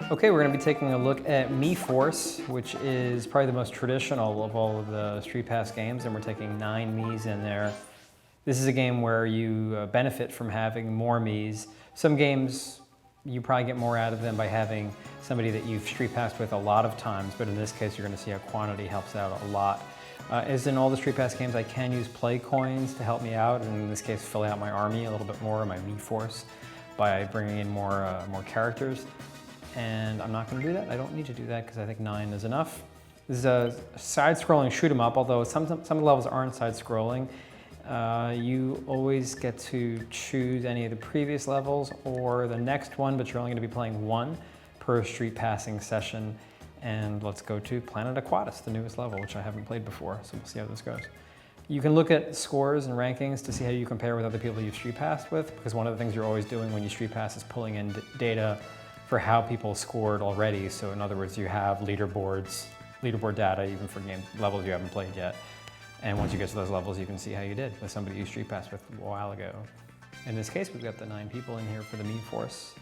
Okay, we're going to be taking a look at Mii Force, which is probably the most traditional of all of the Streetpass games, and we're taking 9 Miis in there. This is a game where you benefit from having more Miis. Some games, you probably get more out of them by having somebody that you've Streetpassed with a lot of times, but in this case, you're going to see how quantity helps out a lot. As in all the Streetpass games, I can use play coins to help me out, and in this case, fill out my army a little bit more, my Mii Force, by bringing in more characters. And I'm not going to do that. I don't need to do that because I think 9 is enough. This is a side-scrolling shoot 'em up, although some of the levels aren't side-scrolling. You always get to choose any of the previous levels or the next one, but you're only going to be playing 1 per street passing session. And let's go to Planet Aquatis, the newest level, which I haven't played before, so we'll see how this goes. You can look at scores and rankings to see how you compare with other people you've street passed with, because one of the things you're always doing when you street pass is pulling in data for how people scored already. So in other words, you have leaderboard data even for game levels you haven't played yet. And once you get to those levels, you can see how you did with somebody you street passed with a while ago. In this case, we've got the 9 people in here for the Mii Force.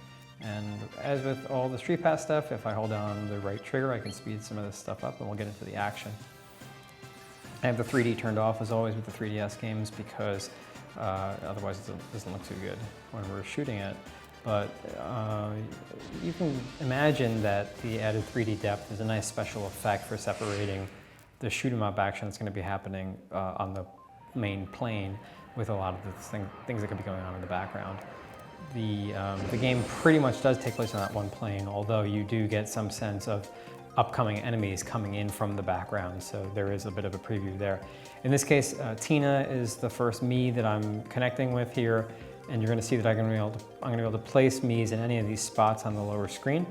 And as with all the street pass stuff, if I hold down the right trigger, I can speed some of this stuff up and we'll get into the action. I have the 3D turned off as always with the 3DS games because otherwise it doesn't look too good when we're shooting it. But you can imagine that the added 3D depth is a nice special effect for separating the shoot 'em up action that's going to be happening on the main plane with a lot of the things that could be going on in the background. The game pretty much does take place on that one plane, although you do get some sense of upcoming enemies coming in from the background, so there is a bit of a preview there. In this case, Tina is the first Mii that I'm connecting with here, and you're going to see that I'm going to be able to place Miis in any of these spots on the lower screen.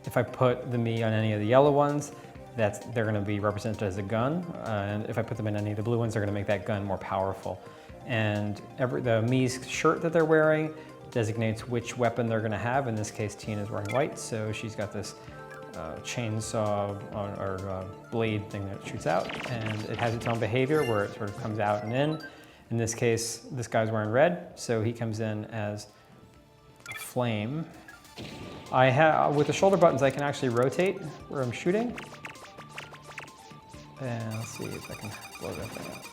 If I put the Mii on any of the yellow ones, they're going to be represented as a gun, and if I put them in any of the blue ones, they're going to make that gun more powerful. And the Mii's shirt that they're wearing designates which weapon they're going to have. In this case, Tina's wearing white, so she's got this chainsaw or blade thing that shoots out, and it has its own behavior where it sort of comes out and in. In this case, this guy's wearing red, so he comes in as a flame. With the shoulder buttons, I can actually rotate where I'm shooting. And let's see if I can blow that thing up.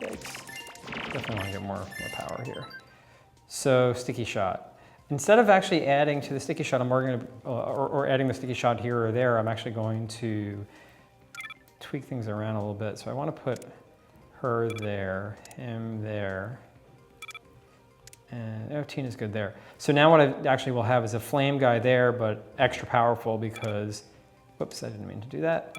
Yikes. Definitely want to get more power here. So, sticky shot. Instead of actually adding to the sticky shot, or adding the sticky shot here or there, I'm actually going to tweak things around a little bit. So I want to put her there, him there, and Tina's good there. So now what I actually will have is a flame guy there, but extra powerful because, whoops, I didn't mean to do that,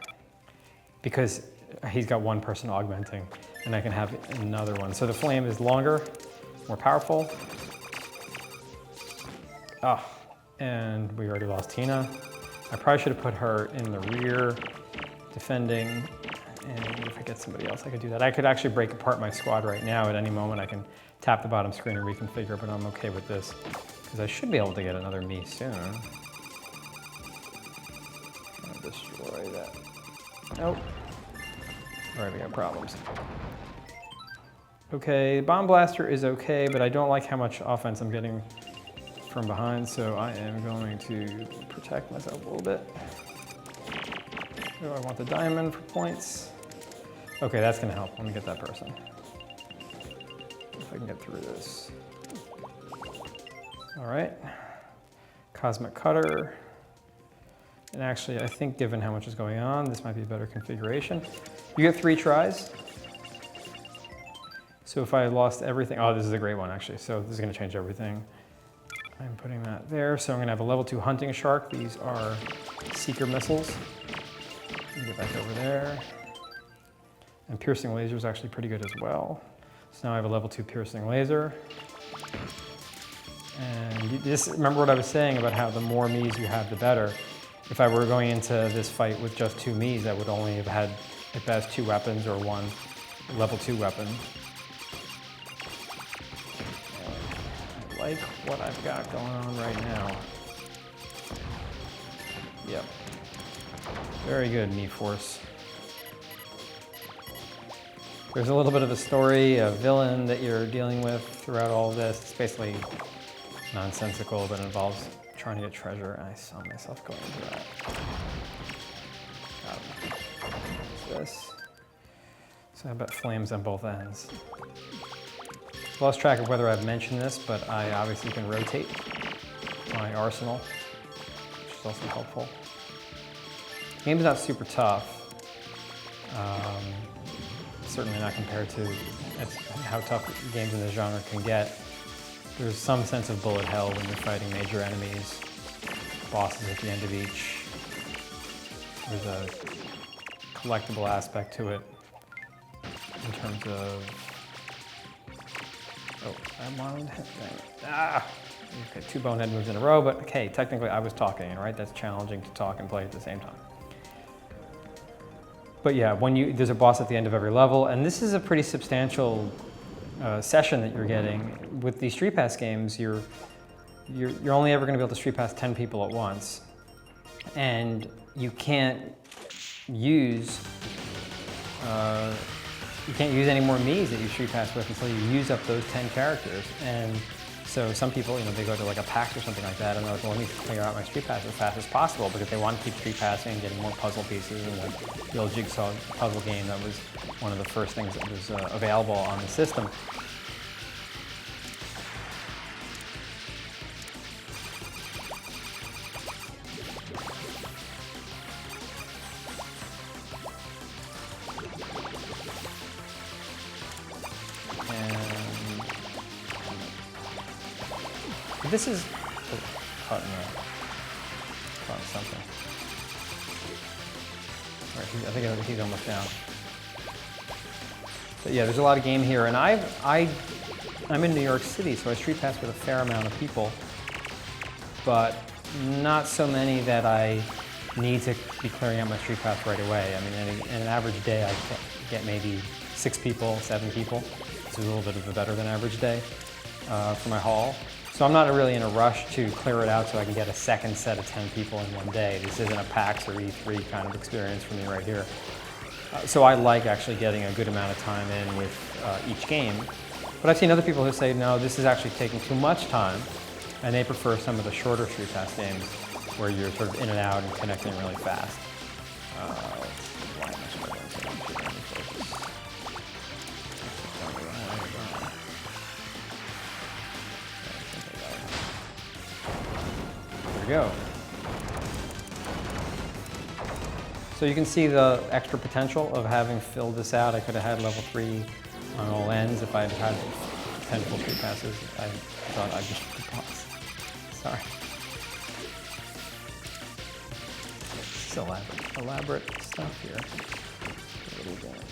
because he's got one person augmenting, and I can have another one. So the flame is longer, more powerful. Oh, and we already lost Tina. I probably should have put her in the rear, defending, and if I get somebody else, I could do that. I could actually break apart my squad right now. At any moment, I can tap the bottom screen and reconfigure, but I'm okay with this, because I should be able to get another Mii soon. I'll destroy that. Nope. All right, we got problems. Okay, Bomb Blaster is okay, but I don't like how much offense I'm getting from behind, so I am going to protect myself a little bit. Oh, I want the diamond for points. Okay, that's gonna help. Let me get that person. If I can get through this. All right, Cosmic Cutter. And actually, I think given how much is going on, this might be a better configuration. You get 3 tries. So if I lost everything, oh, this is a great one actually. So this is gonna change everything. I'm putting that there. So I'm gonna have a level 2 hunting shark. These are seeker missiles. Let me get back over there. And piercing laser is actually pretty good as well. So now I have a level 2 piercing laser. And remember what I was saying about how the more Miis you have, the better. If I were going into this fight with just 2 Miis, I would only have had, if it has 2 weapons or 1 level 2 weapon. I like what I've got going on right now. Yep. Very good, Mii Force. There's a little bit of a story, a villain that you're dealing with throughout all of this. It's basically nonsensical, but involves trying to get treasure, and I saw myself going into that. What's this? So how about flames on both ends? Lost track of whether I've mentioned this, but I obviously can rotate my arsenal, which is also helpful. The game's not super tough. Certainly not compared to how tough games in this genre can get. There's some sense of bullet hell when you're fighting major enemies, bosses at the end of each. There's a collectible aspect to it in terms of... Oh, I'm on... Okay, 2 bonehead moves in a row, but okay, technically I was talking, right? That's challenging to talk and play at the same time. But yeah, there's a boss at the end of every level, and this is a pretty substantial session that you're getting. With these Streetpass games, you're only ever going to be able to Streetpass 10 people at once, and you can't use any more Miis that you Streetpass with until you use up those 10 characters. And so some people, they go to like a PAX or something like that, and they're like, well, let me clear out my Streetpass as fast as possible because they want to keep Streetpassing and getting more puzzle pieces. And the old Jigsaw puzzle game, that was one of the first things that was available on the system. This is caught in something. Right, I think he's almost down. But yeah, there's a lot of game here, and I'm in New York City, so I Streetpass with a fair amount of people, but not so many that I need to be clearing out my Streetpass right away. I mean, in an average day, I get maybe 6 people, 7 people. This is a little bit of a better than average day for my haul. So I'm not really in a rush to clear it out so I can get a second set of 10 people in one day. This isn't a PAX or E3 kind of experience for me right here. So I like actually getting a good amount of time in with each game. But I've seen other people who say, no, this is actually taking too much time, and they prefer some of the shorter Streetpass games where you're sort of in and out and connecting really fast. Why am I struggling so much? Let me focus. There we go. So you can see the extra potential of having filled this out. I could have had level 3 on all ends if I had had potential Streetpasses. I thought I'd just pause. Sorry. It's elaborate stuff here. What are we doing?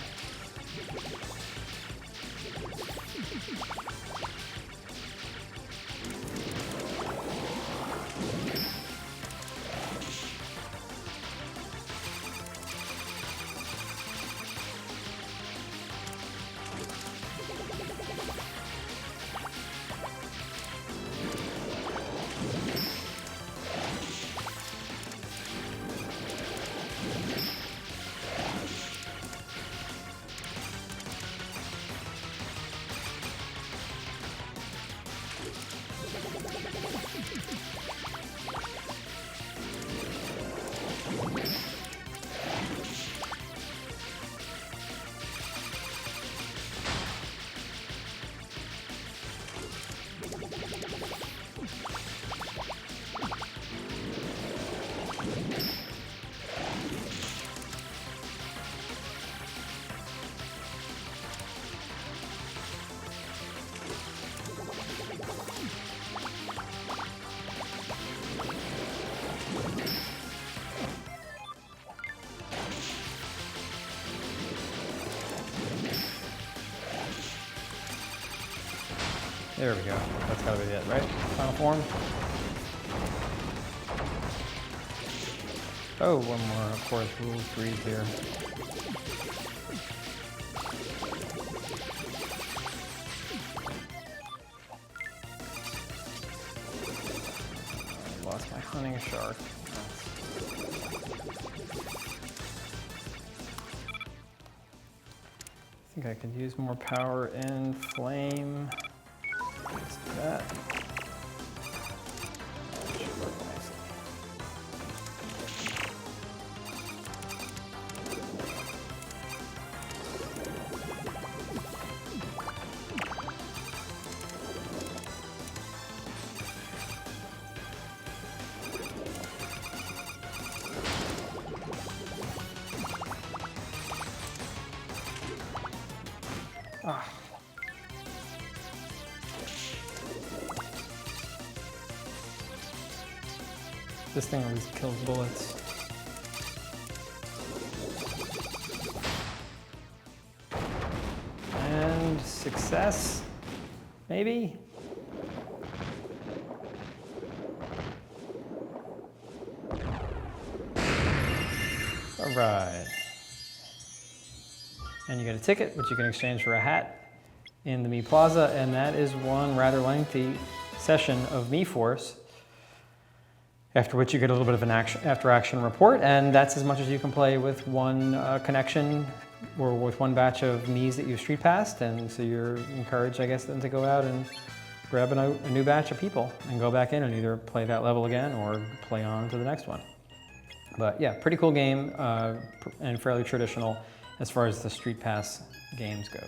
There we go. That's gotta be it, right? Final form. Oh, one more, of course, rules breathe here. I lost my hunting shark. I think I could use more power in flame. Let's do that. Ah. This thing at least kills bullets. And success, maybe? All right. And you get a ticket, which you can exchange for a hat in the Mii Plaza, and that is one rather lengthy session of Mii Force, after which you get a little bit of an after-action report, and that's as much as you can play with one connection or with one batch of Miis that you've Streetpassed, and so you're encouraged, I guess, then to go out and grab a new batch of people and go back in and either play that level again or play on to the next one. But yeah, pretty cool game and fairly traditional as far as the Streetpass games go.